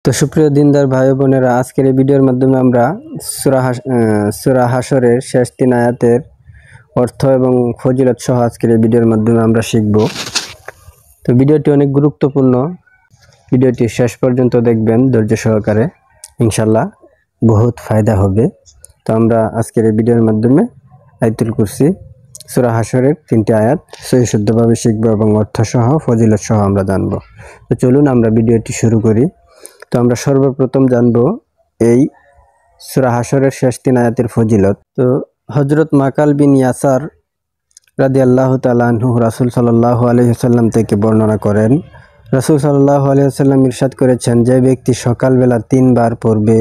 তো সুপ্রিয় দিনদার ভাই বোনেরা, আজকের এই ভিডিওর মাধ্যমে আমরা সূরা হাশরের শেষ 3 আয়াতের অর্থ এবং ফজিলত সহ আজকের এই ভিডিওর মাধ্যমে আমরা শিখব। তো ভিডিওটি অনেক গুরুত্বপূর্ণ, ভিডিওটি শেষ পর্যন্ত দেখবেন ধৈর্য সহকারে, ইনশাআল্লাহ বহুত ফায়দা হবে। তো আমরা আজকের এই ভিডিওর মাধ্যমে আয়াতুল কুরসি সূরা হাশরের 3টি আয়াত সহি শুদ্ধভাবে শিখব এবং অর্থ সহ ফজিলত সহ আমরা জানব। তো চলুন আমরা ভিডিওটি শুরু করি। তো আমরা সর্বপ্রথম জানব এই সূরা হাশরের শেষ 3 আয়াতের ফজিলত। তো হযরত মাকাল বিন ইয়াসার রাদিয়াল্লাহু তাআলা আনহু রাসূল সাল্লাল্লাহু আলাইহি ওয়াসাল্লাম থেকে বর্ণনা করেন, রাসূল সাল্লাল্লাহু আলাইহি ওয়াসাল্লাম ইরশাদ করেছেন, যে ব্যক্তি সকালবেলা 3 বার পড়বে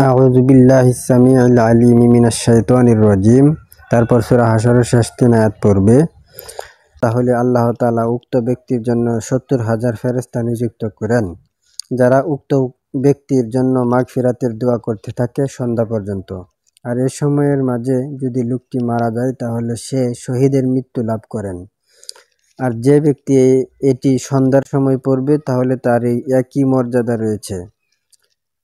আউযু বিল্লাহিস সামিউল আলিম মিনাশ শাইতানির রাজিম, তারপর সূরা হাশরের শেষ 3 আয়াত পড়বে, তাহলে আল্লাহ তাআলা উক্ত ব্যক্তির জন্য 70,000 ফেরেশতা নিযুক্ত করেন, যারা উক্ত ব্যক্তির জন্য মাগফিরাতের দোয়া করতে থাকে সন্ধ্যা পর্যন্ত। আর এই সময়ের মাঝে যদি লোকটি মারা যায় তাহলে সে শহীদের মৃত্যু লাভ করেন। আর যে ব্যক্তি এটি সন্ধ্যার সময় পড়বে তাহলে তার এই একই মর্যাদা রয়েছে,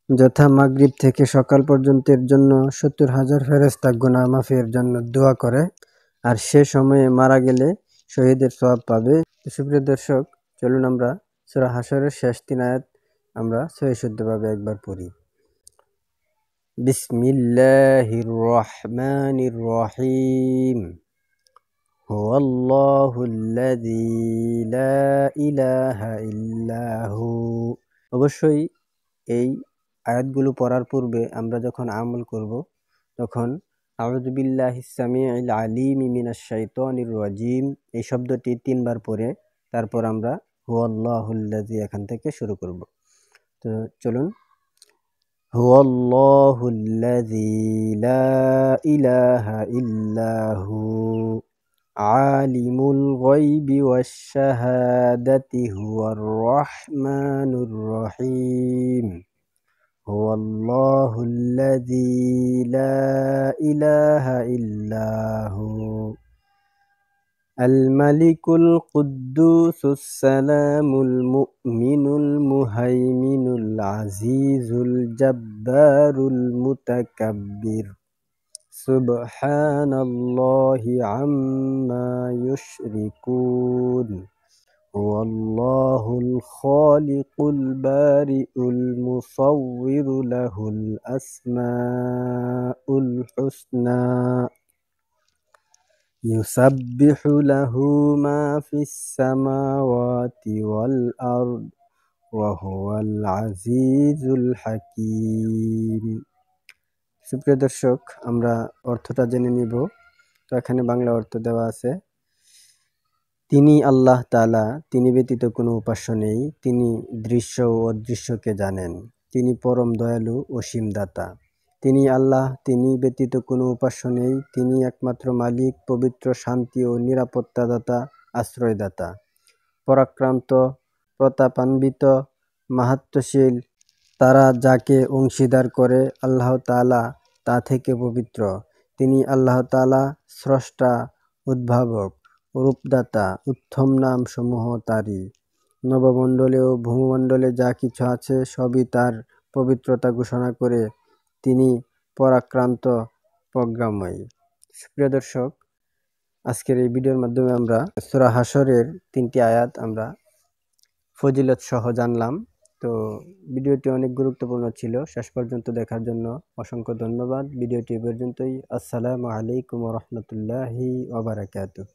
যথা মাগরিব থেকে সকাল পর্যন্তের জন্য 70,000 ফেরেশতা গুনাহ মাফের জন্য দোয়া করে, আর সে সময়ে মারা গেলে শহীদের সওয়াব পাবে। সুপ্রিয় দর্শক, চলুন আমরা সূরা হাশরের শেষ 3 আয়াত আমরা সহি শুদ্ধভাবে একবার পড়ি। বিসমিল্লাহির রহমানির রহিম। হুয়াল্লাহুল্লাযী লা ইলাহা ইল্লাহু। অবশ্যই এই আয়াতগুলো পড়ার পূর্বে আমরা যখন আমল করব তখন আউযু বিল্লাহিস সামিউল আলিম মিনাশ শাইতানির রাজিম এই শব্দটি 3 বার পড়ে তারপর আমরা হুয়াল্লাহুল্লাযী এখান থেকে শুরু করব। তো চলুন। হুয়াল্লাহুল্লাযী লা ইলাহা ইল্লাহু আলিমুল গায়বি ওয়াশ শাহাদাতি হুয়ার রহমানুর রহিম। হুয়াল্লাহুল্লাযী লা ইলাহা ইল্লাহু আল-মালিকুল কুদ্দুসুস সালামুল মুমিনুল মুহাইমিনুল আজিজুল জাব্বারুল মুতাকাব্বির। সুবহানাল্লাহি আম্মা ইউশরিকুন। হুয়াল্লাহুল খালিকুল বারিউল মুসাউবিরু লাহুল আসমাউল হুসনা। ইউসাব্বিহু লাহু মা ফিস সামাওয়াতি ওয়াল আরদ ওয়া হুয়াল আজিজুল হাকীম। সুপ্রিয় দর্শক, আমরা অর্থটা জেনে নিব। তো এখানে বাংলা অর্থ দেওয়া আছে। তিনি আল্লাহ তাআলা, তিনি ব্যতীত কোনো উপাস্য নেই, তিনি দৃশ্য ও অদৃশ্যকে জানেন, তিনি পরম দয়ালু অসীম দাতা। তিনি আল্লাহ, তিনি ব্যতীত কোনো উপাস্য নেই, তিনি একমাত্র মালিক, পবিত্র, শান্তি ও নিরাপত্তাদাতা, আশ্রয়দাতা, পরাক্রান্ত, প্রতাপান্বিত, মাহাত্ম্যশীল। তারা যাকে অংশীদার করে আল্লাহ তাআলা তা থেকে পবিত্র। তিনি আল্লাহ তাআলা স্রষ্টা, উদ্ভাবক, রূপদাতা, উত্তম নাম সমূহ তারই। নবমণ্ডলে ও ভূমণ্ডলে যা কিছু আছে সবই তার পবিত্রতা ঘোষণা করে। তিনি পরাক্রান্ত, প্রজ্ঞাময়। প্রিয় দর্শক, আজকের এই ভিডিওর মাধ্যমে আমরা সূরা হাশরের 3টি আয়াত আমরা ফজিলত সহ জানলাম। তো ভিডিওটি অনেক গুরুত্বপূর্ণ ছিল, শেষ পর্যন্ত দেখার জন্য অসংখ্য ধন্যবাদ। ভিডিওটি পর্যন্তই। আসসালামু আলাইকুম ওয়া রাহমাতুল্লাহি ওয়া বারাকাতুহু।